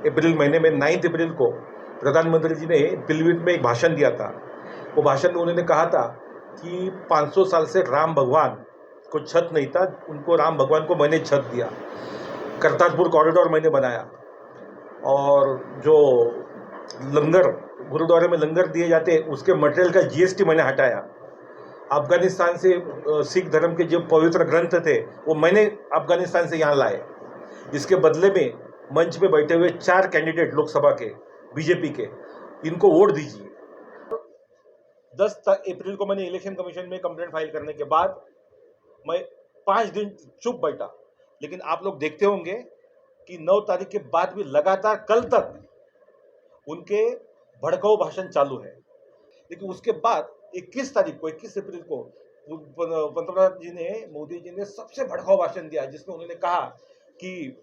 अप्रैल महीने में 9 अप्रैल को प्रधानमंत्री जी ने पिलीभीत में एक भाषण दिया था। वो भाषण में उन्होंने कहा था कि 500 साल से राम भगवान को छत नहीं था, उनको राम भगवान को मैंने छत दिया। करतारपुर कॉरिडोर मैंने बनाया और जो लंगर गुरुद्वारे में लंगर दिए जाते उसके मटेरियल का जीएसटी मैंने हटाया। अफगानिस्तान से सिख धर्म के जो पवित्र ग्रंथ थे वो मैंने अफगानिस्तान से यहाँ लाए। इसके बदले में मंच पे बैठे हुए 4 कैंडिडेट लोकसभा के बीजेपी के, इनको वोट दीजिए। 10 अप्रैल को मैंने इलेक्शन कमीशन में कंप्लेंट फाइल करने के बाद मैं 5 दिन चुप बैठा, लेकिन आप लोग देखते होंगे कि 9 तारीख के बाद भी लगातार कल तक उनके भड़काऊ भाषण चालू है। लेकिन उसके बाद 21 अप्रैल को पंतप्रधान जी ने, मोदी जी ने सबसे भड़काऊ भाषण दिया, जिसमें उन्होंने कहा कि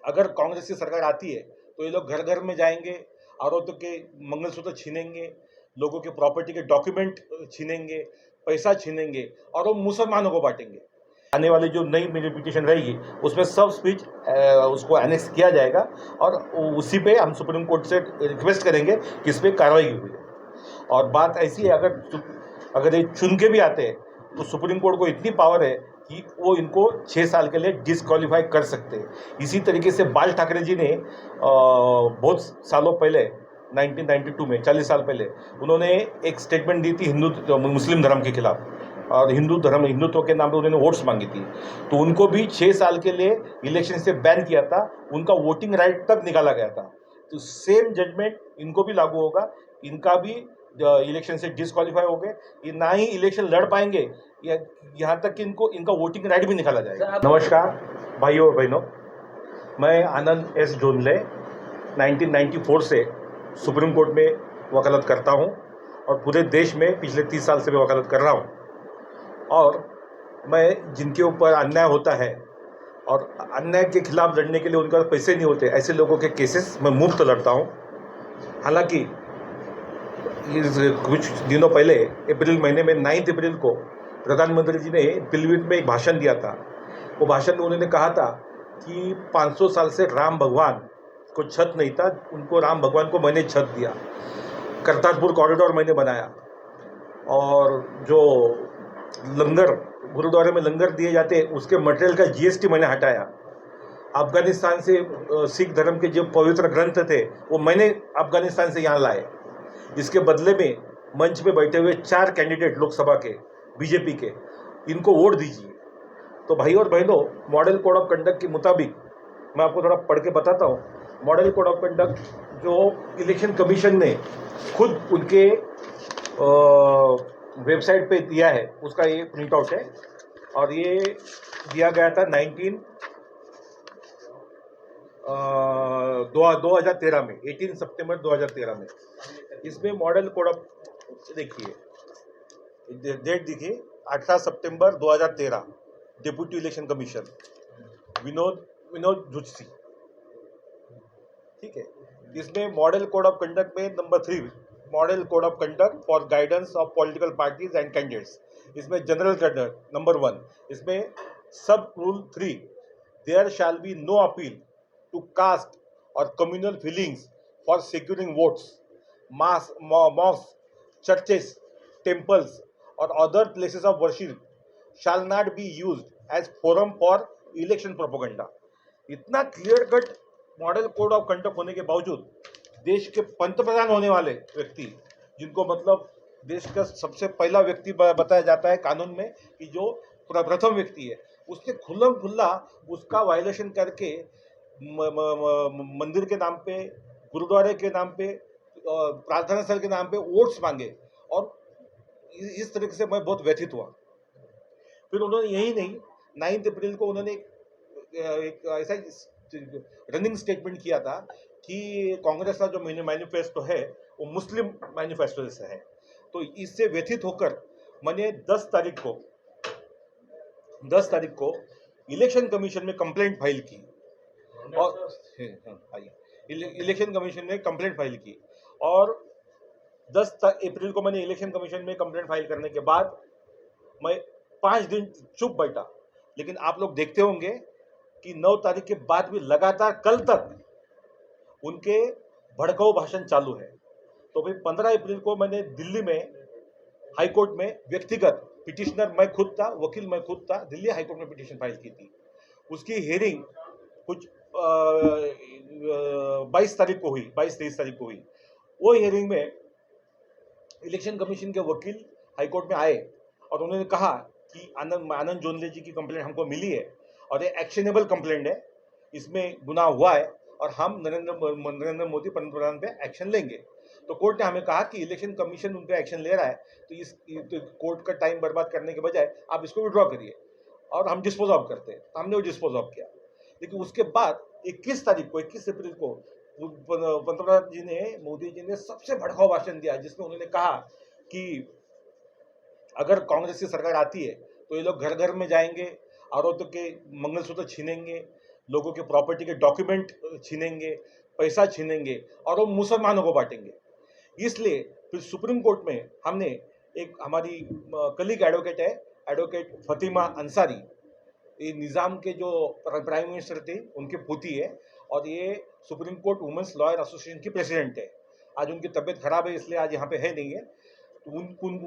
अगर कांग्रेस की सरकार आती है तो ये लोग घर घर में जाएंगे, औरतों के मंगलसूत्र छीनेंगे, लोगों के प्रॉपर्टी के डॉक्यूमेंट छीनेंगे, पैसा छीनेंगे और वो मुसलमानों को बांटेंगे। आने वाली जो नई मेरी पिटीशन रहेगी उसमें सब स्पीच उसको एनेक्स किया जाएगा और उसी पे हम सुप्रीम कोर्ट से रिक्वेस्ट करेंगे कि इस पर कार्रवाई हुई है। और बात ऐसी है, अगर ये चुन के भी आते हैं तो सुप्रीम कोर्ट को इतनी पावर है कि वो इनको 6 साल के लिए डिसक्वालीफाई कर सकते हैं। इसी तरीके से बाल ठाकरे जी ने बहुत सालों पहले 1992 में 40 साल पहले उन्होंने एक स्टेटमेंट दी थी मुस्लिम धर्म के खिलाफ, और हिंदुत्व के नाम पे उन्होंने वोट्स मांगी थी, तो उनको भी 6 साल के लिए इलेक्शन से बैन किया था, उनका वोटिंग राइट तक निकाला गया था। तो सेम जजमेंट इनको भी लागू होगा, इनका भी इलेक्शन से डिसक्वालीफाई हो गए, ये ना ही इलेक्शन लड़ पाएंगे, यहाँ तक कि इनका वोटिंग राइट भी निकाला जाएगा। नमस्कार भाइयों और बहनों, मैं आनंद एस जोनले 1994 से सुप्रीम कोर्ट में वकालत करता हूँ और पूरे देश में पिछले 30 साल से मैं वकालत कर रहा हूँ। और मैं जिनके ऊपर अन्याय होता है और अन्याय के खिलाफ लड़ने के लिए उनके पास पैसे नहीं होते, ऐसे लोगों के केसेस मैं मुफ्त लड़ता हूँ। हालांकि कुछ दिनों पहले अप्रैल महीने में 9 अप्रैल को प्रधानमंत्री जी ने पिलीभीत में एक भाषण दिया था। वो भाषण में उन्होंने कहा था कि 500 साल से राम भगवान को छत नहीं था, उनको राम भगवान को मैंने छत दिया। करतारपुर कॉरिडोर मैंने बनाया और जो लंगर गुरुद्वारे में लंगर दिए जाते उसके मटेरियल का जीएसटी मैंने हटाया। अफगानिस्तान से सिख धर्म के जो पवित्र ग्रंथ थे वो मैंने अफगानिस्तान से यहाँ लाए। इसके बदले में मंच पे बैठे हुए 4 कैंडिडेट लोकसभा के बीजेपी के, इनको वोट दीजिए। तो भाई और बहनों, मॉडल कोड ऑफ कंडक्ट के मुताबिक मैं आपको थोड़ा पढ़ के बताता हूँ। मॉडल कोड ऑफ कंडक्ट जो इलेक्शन कमीशन ने खुद उनके वेबसाइट पे दिया है, उसका ये प्रिंट आउट है और ये दिया गया था 2013 में, 18 सितंबर 2013 में। इसमें मॉडल कोड ऑफ, देखिए डेट देखिए, 18 सितंबर 2013, deputy election commission Vinod Zutshi, ठीक है। इसमें मॉडल कोड ऑफ कंडक्ट में number 3, model code of conduct for guidance of political parties and candidates, इसमें जनरल कंडक्ट नंबर 1, इसमें sub rule 3, there shall be no appeal to caste और communal feelings for securing votes, mosques, churches, temples or other places of worship shall not be used as forum for election propaganda। इतना clear cut model code of conduct होने के बावजूद देश के पंतप्रधान होने वाले व्यक्ति, जिनको मतलब देश का सबसे पहला व्यक्ति बताया जाता है कानून में कि जो प्रथम व्यक्ति है, उसने खुल्लम खुल्ला उसका वायलेशन करके मंदिर के नाम पे, गुरुद्वारे के नाम पे, प्रार्थना स्थल के नाम पे वोट्स मांगे। और इस तरीके से मैं बहुत व्यथित हुआ। फिर उन्होंने यही नहीं, 9 अप्रैल को उन्होंने एक ऐसा रनिंग स्टेटमेंट किया था कि कांग्रेस का जो मैनिफेस्टो है वो मुस्लिम मैनिफेस्टो जैसा है। तो इससे व्यथित होकर मैंने 10 तारीख को इलेक्शन कमीशन में कंप्लेंट फाइल की और इलेक्शन कमीशन में कंप्लेंट फाइल की और 10 अप्रैल को मैंने इलेक्शन कमीशन में कंप्लेंट फाइल करने के बाद मैं 5 दिन चुप बैठा, लेकिन आप लोग देखते होंगे कि 9 तारीख के बाद भी लगातार कल तक उनके भड़काऊ भाषण चालू है। तो भाई 15 अप्रैल को मैंने दिल्ली में हाई कोर्ट में व्यक्तिगत पिटिशनर मैं खुद था, वकील मैं खुद था, दिल्ली हाई कोर्ट में पिटिशन फाइल की थी। उसकी हियरिंग कुछ 22 तारीख को हुई, 22-23 तारीख को हुई। वो हियरिंग में इलेक्शन कमीशन के वकील हाई कोर्ट में आए और उन्होंने कहा कि आनंद जोनले जी की कंप्लेंट हमको मिली है और ये एक्शनेबल कंप्लेंट है, इसमें गुनाह हुआ है और हम नरेंद्र मोदी पंतप्रधान पे एक्शन लेंगे। तो कोर्ट ने हमें कहा कि इलेक्शन कमीशन उन पे एक्शन ले रहा है, तो कोर्ट का टाइम बर्बाद करने के बजाय आप इसको विड्रॉ करिए और हम डिस्पोज ऑफ करते हैं। तो हमने वो डिस्पोज ऑफ किया। लेकिन उसके बाद 21 अप्रैल को पंतप्रधान जी ने, मोदी जी ने सबसे भड़काऊ भाषण दिया, जिसमें उन्होंने कहा कि अगर कांग्रेस की सरकार आती है तो ये लोग घर घर में जाएंगे, औरतों के मंगलसूत्र छीनेंगे, लोगों के प्रॉपर्टी के डॉक्यूमेंट छीनेंगे, पैसा छीनेंगे और वो मुसलमानों को बांटेंगे। इसलिए फिर सुप्रीम कोर्ट में हमने एक, हमारी कलीग एडवोकेट है, एडवोकेट फतिमा अंसारी, ये निज़ाम के जो प्राइम मिनिस्टर थे उनके पोती है और ये supreme court women's lawyer association की प्रेसिडेंट है। आज उनकी तबीयत खराब है, इसलिए आज यहाँ पे है नहीं है। तो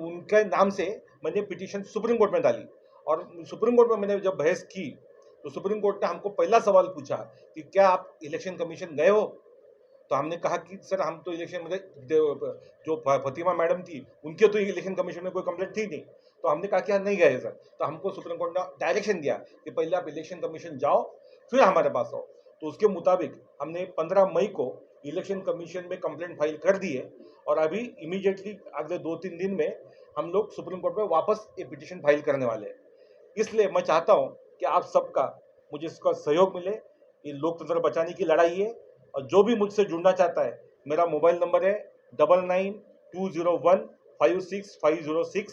उनके नाम से मैंने पिटीशन सुप्रीम कोर्ट में डाली और सुप्रीम कोर्ट में मैंने जब बहस की तो सुप्रीम कोर्ट ने हमको पहला सवाल पूछा कि क्या आप इलेक्शन कमीशन गए हो? तो हमने कहा कि सर हम तो इलेक्शन में, जो फतिमा मैडम थी उनके तो इलेक्शन कमीशन में कोई कंप्लेंट थी नहीं। तो हमने कहा कि नहीं गए सर। तो हमको सुप्रीम कोर्ट ने डायरेक्शन दिया कि पहले आप इलेक्शन कमीशन जाओ फिर हमारे पास आओ। तो उसके मुताबिक हमने 15 मई को इलेक्शन कमीशन में कंप्लेंट फाइल कर दी है और अभी इमीडिएटली अगले 2-3 दिन में हम लोग सुप्रीम कोर्ट में वापस ये पिटीशन फाइल करने वाले हैं। इसलिए मैं चाहता हूँ कि आप सबका मुझे इसका सहयोग मिले। ये लोकतंत्र बचाने की लड़ाई है और जो भी मुझसे जुड़ना चाहता है, मेरा मोबाइल नंबर है 9920156506,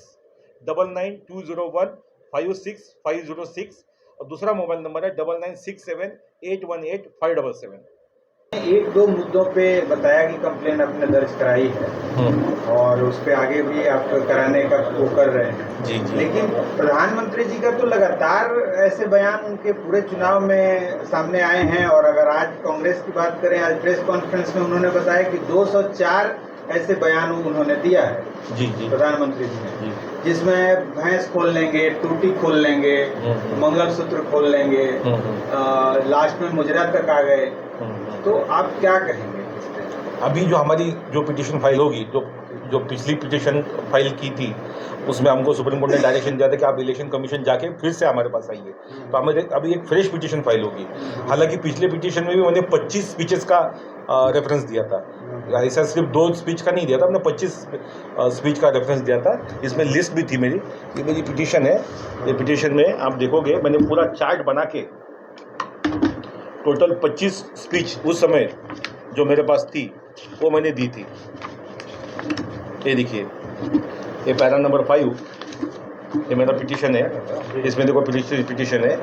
9920156506 और दूसरा मोबाइल नंबर है 9967818577। एक दो मुद्दों पे बताया कि कंप्लेन आपने दर्ज कराई है और उस पे आगे भी आप कराने का वो कर रहे हैं। जी। लेकिन प्रधानमंत्री जी का तो लगातार ऐसे बयान उनके पूरे चुनाव में सामने आए हैं और अगर आज कांग्रेस की बात करें, आज प्रेस कॉन्फ्रेंस में उन्होंने बताया कि 204 ऐसे बयान उन्होंने दिया है जी प्रधानमंत्री जी ने, जिसमें भैंस खोल लेंगे, टूटी खोल लेंगे, मंगलसूत्र खोल लेंगे, लास्ट में मुजरा तक आ गए। तो आप क्या कहेंगे? अभी जो हमारी जो पिटीशन फाइल होगी, जो पिछली पिटीशन फाइल की थी उसमें हमको सुप्रीम कोर्ट ने डायरेक्शन दिया था कि आप इलेक्शन कमीशन जाके फिर से हमारे पास आइए। तो हमें अभी एक फ्रेश पिटीशन फाइल होगी। हालांकि पिछले पिटीशन में भी मैंने 25 स्पीचेस का रेफरेंस दिया था, ऐसा सिर्फ 2 स्पीच का नहीं दिया था, हमने 25 स्पीच का रेफरेंस दिया था। इसमें लिस्ट भी थी मेरी, ये मेरी पिटीशन है। ये पिटीशन में आप देखोगे मैंने पूरा चार्ट बना के टोटल 25 स्पीच उस समय जो मेरे पास थी वो मैंने दी थी। ये देखिए, ये पैरा नंबर 5, ये मेरा पिटीशन है। इसमें देखो पिटीशन है,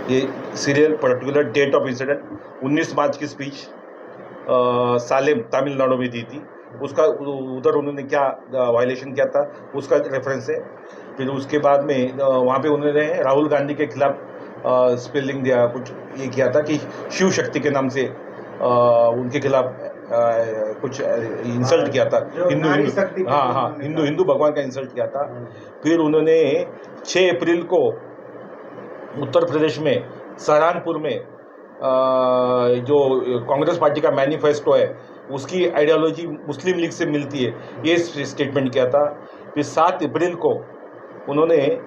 ये serial particular date of incident 19 March की स्पीच सालेम तमिलनाडु में दी थी। उसका उधर उन्होंने क्या वायलेशन किया था उसका रेफरेंस है। फिर उसके बाद में वहाँ पे उन्होंने राहुल गांधी के खिलाफ स्पेलिंग दिया, कुछ ये किया था कि शिव शक्ति के नाम से उनके खिलाफ कुछ इंसल्ट किया था, हिंदू भगवान का इंसल्ट किया था। फिर उन्होंने 6 अप्रैल को उत्तर प्रदेश में सहारनपुर में जो कांग्रेस पार्टी का मैनिफेस्टो है उसकी आइडियोलॉजी मुस्लिम लीग से मिलती है, ये स्टेटमेंट किया था। फिर 7 अप्रैल को उन्होंने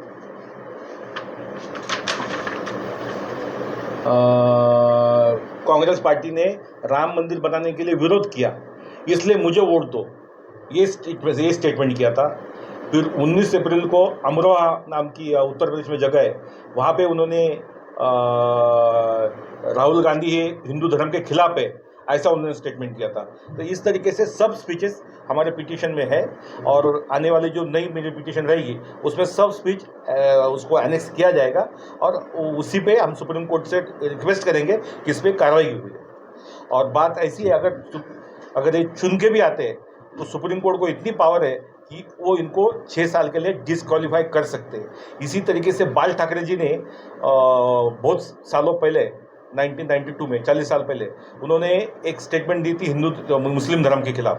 कांग्रेस पार्टी ने राम मंदिर बनाने के लिए विरोध किया, इसलिए मुझे वोट दो, ये स्टेटमेंट किया था। फिर 19 अप्रैल को अमरोहा नाम की उत्तर प्रदेश में जगह है, वहाँ पे उन्होंने राहुल गांधी है हिंदू धर्म के खिलाफ है, ऐसा उन्होंने स्टेटमेंट किया था। तो इस तरीके से सब स्पीचेस हमारे पिटीशन में है और आने वाले जो नई मेरी पिटीशन रहेगी उसमें सब स्पीच उसको एनेक्स किया जाएगा और उसी पे हम सुप्रीम कोर्ट से रिक्वेस्ट करेंगे कि इस पर कार्रवाई हुई है। और बात ऐसी है, अगर ये चुन के भी आते हैं तो सुप्रीम कोर्ट को इतनी पावर है कि वो इनको 6 साल के लिए डिसक्वालीफाई कर सकते हैं। इसी तरीके से बाल ठाकरे जी ने बहुत सालों पहले 1992 में, 40 साल पहले उन्होंने एक स्टेटमेंट दी थी मुस्लिम धर्म के खिलाफ,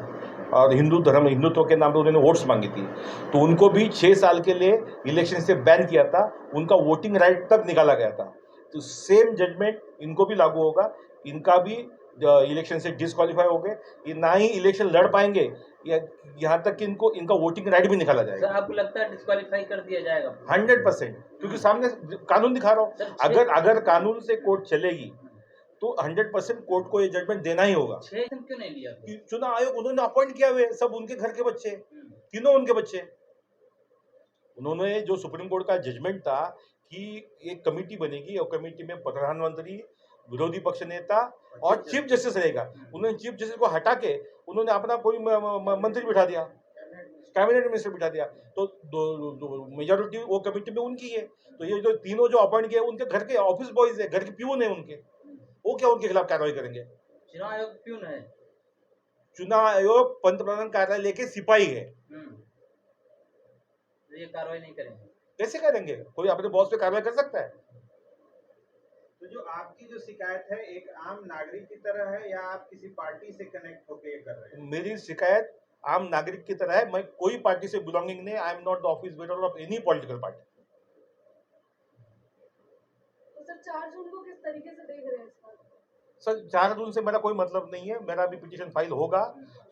और हिंदुत्व के नाम पे उन्होंने वोट्स मांगी थी। तो उनको भी 6 साल के लिए इलेक्शन से बैन किया था, उनका वोटिंग राइट तक निकाला गया था। तो सेम जजमेंट इनको भी लागू होगा, इनका भी इलेक्शन से डिस्क्वालीफाई हो गए, ये ना ही इलेक्शन लड़ पाएंगे, यहाँ तक कि इनका वोटिंग राइट भी निकाला जाएगा। सर, आपको लगता है डिस्क्वालीफाई कर दिया जाएगा? 100%, क्योंकि सामने कानून दिखा रहा हूँ। अगर कानून से कोर्ट चलेगी तो 100% कोर्ट को ये जजमेंट देना ही होगा। 6 दिन क्यों नहीं लिया? चुनाव आयोग उन्होंने अपॉइंट किया हुए, सब उनके घर के बच्चे, तीनों उनके बच्चे। उन्होंने जो सुप्रीम कोर्ट का जजमेंट था कि एक कमेटी बनेगी और कमेटी में प्रधानमंत्री, विरोधी पक्ष नेता और चीफ जस्टिस रहेगा, उन्होंने चीफ जस्टिस को हटा के उन्होंने अपना कोई मंत्री बिठा दिया, कैबिनेट मिनिस्टर बिठा दिया। तो मेजोरिटी वो कमेटी में उनकी है। तो ये जो तीनों जो अपॉइंट किए उनके घर के ऑफिस बॉयज है, घर के प्यून है उनके, वो क्या उनके खिलाफ कार्रवाई करेंगे? चुनाव आयोग क्यों है? चुनाव आयोग पंतप्रधान कार्यालय के सिपाही है, ये कार्रवाई नहीं करेंगे? कैसे करेंगे? कोई अपने बॉस पे कार्रवाई कर सकता है? तो जो आपकी जो शिकायत है एक आम नागरिक की तरह है या आप किसी पार्टी से कनेक्ट होकर कर रहे हैं? मेरी शिकायत आम नागरिक की तरह है, मैं कोई पार्टी से बिलोंगिंग नहीं, I am not the office bearer of any political party. तो सर 4 जून को किस तरीके से देख रहे हैं इसका? सर 4 जून से मेरा कोई मतलब नहीं है, मेरा भी पिटीशन फाइल होगा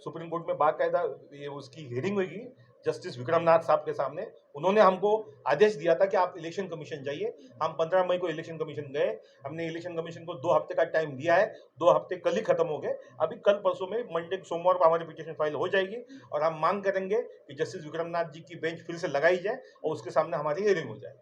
सुप्रीम कोर्ट में, बाकायदा ये उसकी हियरिंग होगी जस्टिस विक्रमनाथ साहब के सामने। उन्होंने हमको आदेश दिया था कि आप इलेक्शन कमीशन जाइए। हम 15 मई को इलेक्शन कमीशन गए, हमने इलेक्शन कमीशन को 2 हफ्ते का टाइम दिया है, 2 हफ्ते कल ही खत्म हो गए। अभी कल परसों में मंडे सोमवार को हमारी पिटीशन फाइल हो जाएगी और हम मांग करेंगे कि जस्टिस विक्रमनाथ जी की बेंच फिर से लगाई जाए और उसके सामने हमारी हियरिंग हो जाए।